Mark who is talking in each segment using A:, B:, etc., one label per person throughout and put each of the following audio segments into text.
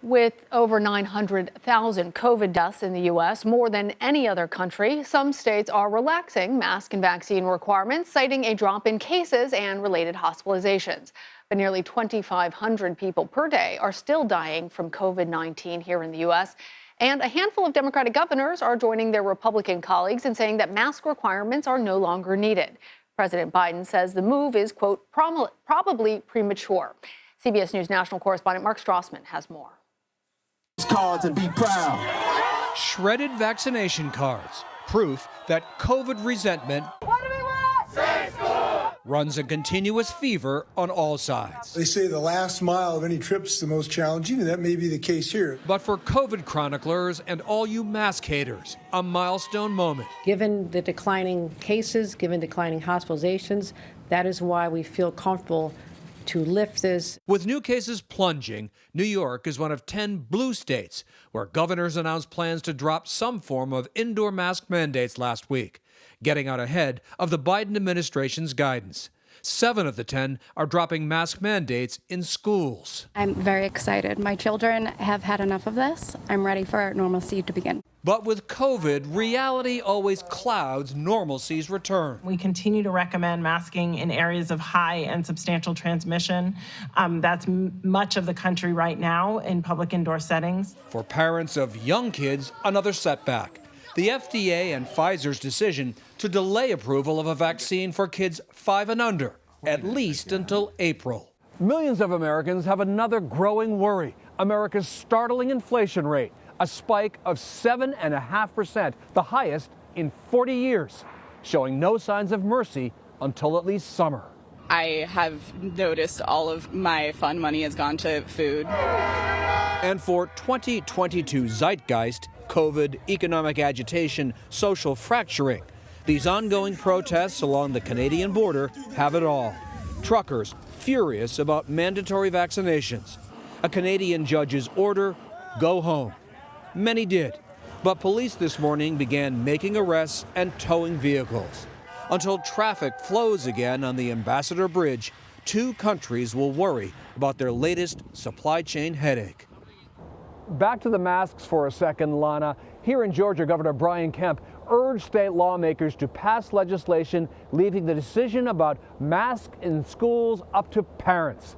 A: With over 900,000 COVID deaths in the U.S., more than any other country, some states are relaxing mask and vaccine requirements, citing a drop in cases and related hospitalizations. But nearly 2,500 people per day are still dying from COVID-19 here in the U.S. And a handful of Democratic governors are joining their Republican colleagues in saying that mask requirements are no longer needed. President Biden says the move is, quote, probably premature. CBS News national correspondent Mark Strassman has more.
B: Cards and be proud.
C: Shredded vaccination cards, proof that COVID resentment runs a continuous fever on all sides.
D: They say the last mile of any trip is the most challenging, and that may be the case here.
C: But for COVID chroniclers and all you mask haters, a milestone moment.
E: Given the declining cases, given declining hospitalizations, that is why we feel comfortable to lift this.
C: With new cases plunging, New York is one of 10 blue states where governors announced plans to drop some form of indoor mask mandates last week, getting out ahead of the Biden administration's guidance. 7 of the 10 are dropping mask mandates in schools.
F: I'm very excited. My children have had enough of this. I'm ready for normalcy to begin.
C: But with COVID, reality always clouds normalcy's return.
G: We continue to recommend masking in areas of high and substantial transmission. That's much of the country right now in public indoor settings.
C: For parents of young kids, another setback. The FDA and Pfizer's decision to delay approval of a vaccine for kids 5 and under, at least until April. Millions of Americans have another growing worry: America's startling inflation rate, a spike of 7.5%, the highest in 40 years, showing no signs of mercy until at least summer.
H: I have noticed all of my fun money has gone to food.
C: And for 2022 zeitgeist, COVID, economic agitation, social fracturing, these ongoing protests along the Canadian border have it all. Truckers furious about mandatory vaccinations. A Canadian judge's order: go home. Many did, but police this morning began making arrests and towing vehicles. Until traffic flows again on the Ambassador Bridge, 2 countries will worry about their latest supply chain headache. Back to the masks for a second, Lana. Here in Georgia, Governor Brian Kemp urged state lawmakers to pass legislation leaving the decision about masks in schools up to parents.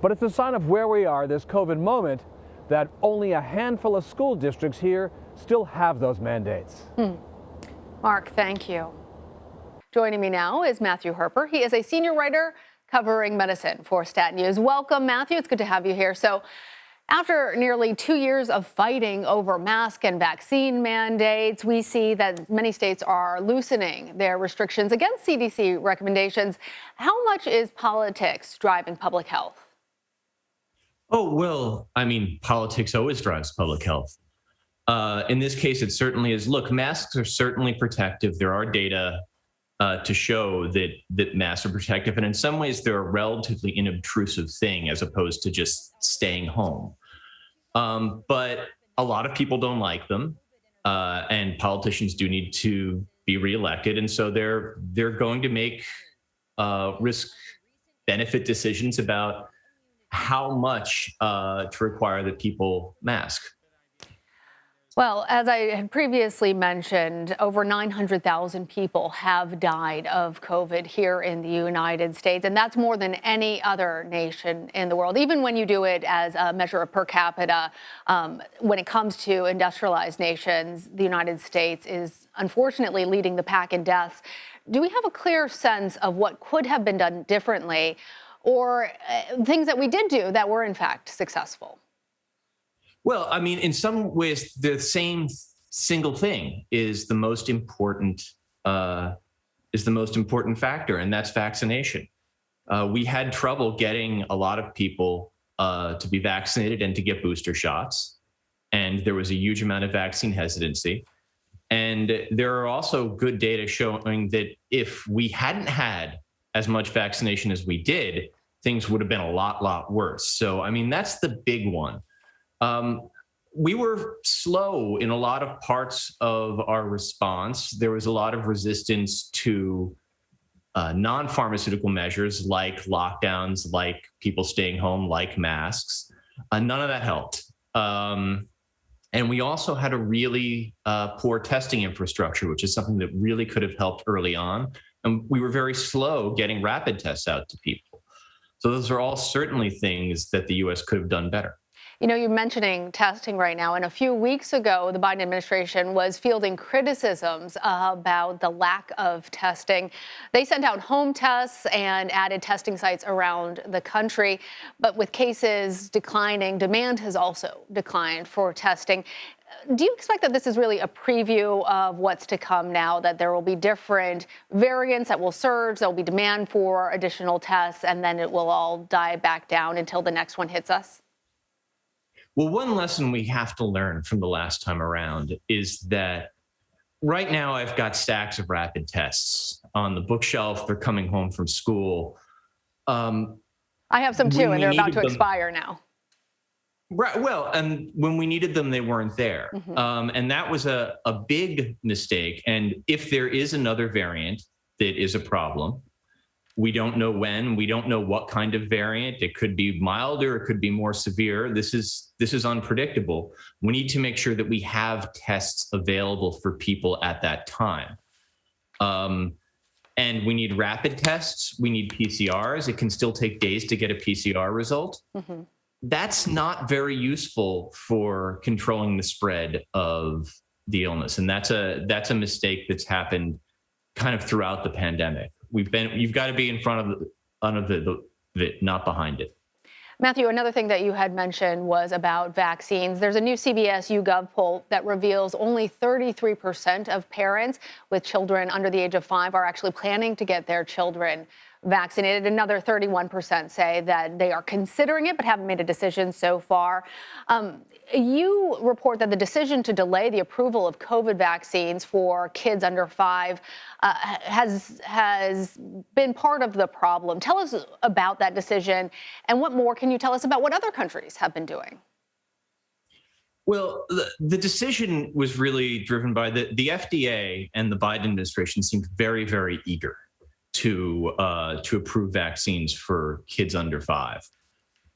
C: But it's a sign of where we are this COVID moment that only a handful of school districts here still have those mandates.
A: Mark, thank you. Joining me now is Matthew Herper. He is a senior writer covering medicine for Stat News. Welcome, Matthew. It's good to have you here. So, after nearly 2 years of fighting over mask and vaccine mandates, we see that many states are loosening their restrictions against CDC recommendations. How much is politics driving public health?
I: Oh, well, I mean, politics always drives public health. In this case, it certainly is. Look, masks are certainly protective. There are data to show that masks are protective. And in some ways, they're a relatively inobtrusive thing as opposed to just staying home. But a lot of people don't like them. And politicians do need to be reelected. And so they're going to make risk-benefit decisions about how much to require that people mask.
A: Well, as I had previously mentioned, over 900,000 people have died of COVID here in the United States, and that's more than any other nation in the world. Even when you do it as a measure of per capita, when it comes to industrialized nations, the United States is unfortunately leading the pack in deaths. Do we have a clear sense of what could have been done differently, or things that we did do that were in fact successful?
I: Well, I mean, in some ways, the same single thing is the most important factor, and that's vaccination. We had trouble getting a lot of people to be vaccinated and to get booster shots, and there was a huge amount of vaccine hesitancy. And there are also good data showing that if we hadn't had as much vaccination as we did, things would have been a lot worse. So, I mean, that's the big one. We were slow in a lot of parts of our response. There was a lot of resistance to non-pharmaceutical measures like lockdowns, like people staying home, like masks. None of that helped. And we also had a really poor testing infrastructure, which is something that really could have helped early on. And we were very slow getting rapid tests out to people. So those are all certainly things that the U.S. could have done better.
A: You know, you're mentioning testing right now, and a few weeks ago, the Biden administration was fielding criticisms about the lack of testing. They sent out home tests and added testing sites around the country. But with cases declining, demand has also declined for testing. Do you expect that this is really a preview of what's to come now, that there will be different variants that will surge, there will be demand for additional tests, and then it will all die back down until the next one hits us?
I: Well, one lesson we have to learn from the last time around is that right now I've got stacks of rapid tests on the bookshelf. They're coming home from school.
A: I have some too, and they're about to expire now.
I: Right. Well, and when we needed them, they weren't there. And that was a big mistake. And if there is another variant that is a problem, we don't know when, we don't know what kind of variant. It could be milder, it could be more severe. This is unpredictable. We need to make sure that we have tests available for people at that time. And we need rapid tests. We need PCRs. It can still take days to get a PCR result. That's not very useful for controlling the spread of the illness. And that's a mistake that's happened kind of throughout the pandemic. You've got to be in front of it, not behind it.
A: Matthew, another thing that you had mentioned was about vaccines. There's a new CBS YouGov poll that reveals only 33% of parents with children under the age of 5 are actually planning to get their children vaccinated. Another 31% say that they are considering it but haven't made a decision so far. You report that the decision to delay the approval of COVID vaccines for kids under 5 has been part of the problem. Tell us about that decision, and what more can you tell us about what other countries have been doing?
I: Well, the decision was really driven by the FDA, and the Biden administration seemed very, very eager to approve vaccines for kids under 5.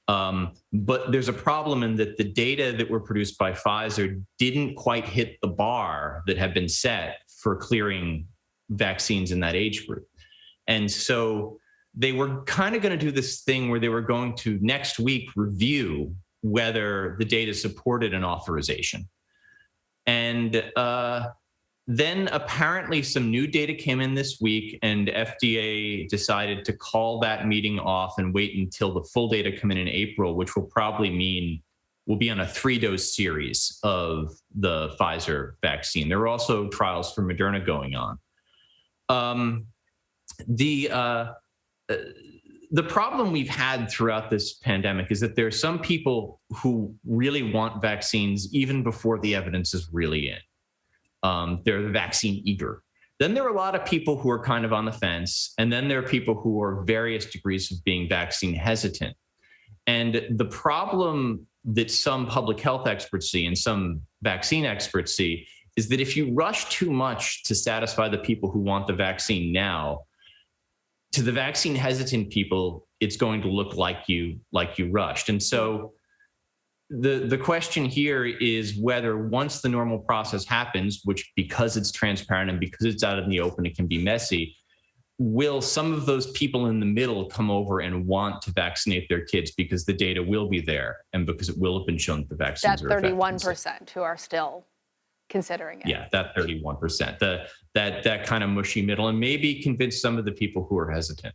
I: But there's a problem in that the data that were produced by Pfizer didn't quite hit the bar that had been set for clearing vaccines in that age group. And so they were kind of going to do this thing where they were going to next week review whether the data supported an authorization. And then apparently some new data came in this week, and FDA decided to call that meeting off and wait until the full data come in April, which will probably mean we'll be on a 3-dose series of the Pfizer vaccine. There are also trials for Moderna going on. The problem we've had throughout this pandemic is that there are some people who really want vaccines even before the evidence is really in. They're vaccine eager. Then there are a lot of people who are kind of on the fence. And then there are people who are various degrees of being vaccine hesitant. And the problem that some public health experts see and some vaccine experts see is that if you rush too much to satisfy the people who want the vaccine now, to the vaccine hesitant people, it's going to look like you rushed. And so the question here is whether once the normal process happens, which because it's transparent and because it's out in the open, it can be messy, will some of those people in the middle come over and want to vaccinate their kids because the data will be there and because it will have been shown that the vaccines are effective?
A: 31% who are still considering it.
I: Yeah, that 31%, that kind of mushy middle, and maybe convince some of the people who are hesitant.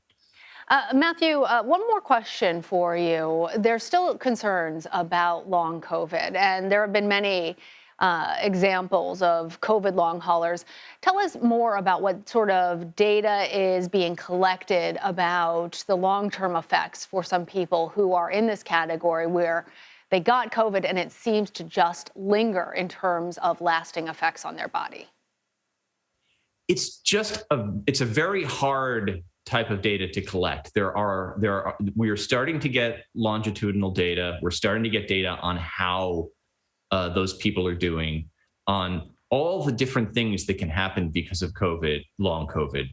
A: Matthew, one more question for you. There's still concerns about long COVID, and there have been many examples of COVID long haulers. Tell us more about what sort of data is being collected about the long-term effects for some people who are in this category where they got COVID and it seems to just linger in terms of lasting effects on their body.
I: It's a very hard type of data to collect. We are starting to get longitudinal data. We're starting to get data on how those people are doing, on all the different things that can happen because of COVID, long COVID.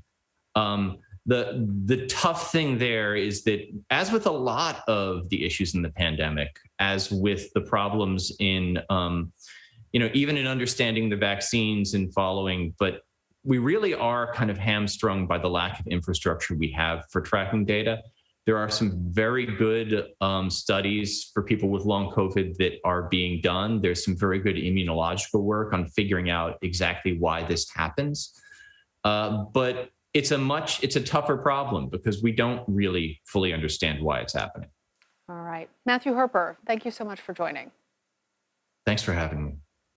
I: The tough thing there is that, as with a lot of the issues in the pandemic, as with the problems in, even in understanding the vaccines and following, but we really are kind of hamstrung by the lack of infrastructure we have for tracking data. There are some very good studies for people with long COVID that are being done. There's some very good immunological work on figuring out exactly why this happens. But it's a tougher problem because we don't really fully understand why it's happening.
A: All right. Matthew Herper, thank you so much for joining.
I: Thanks for having me.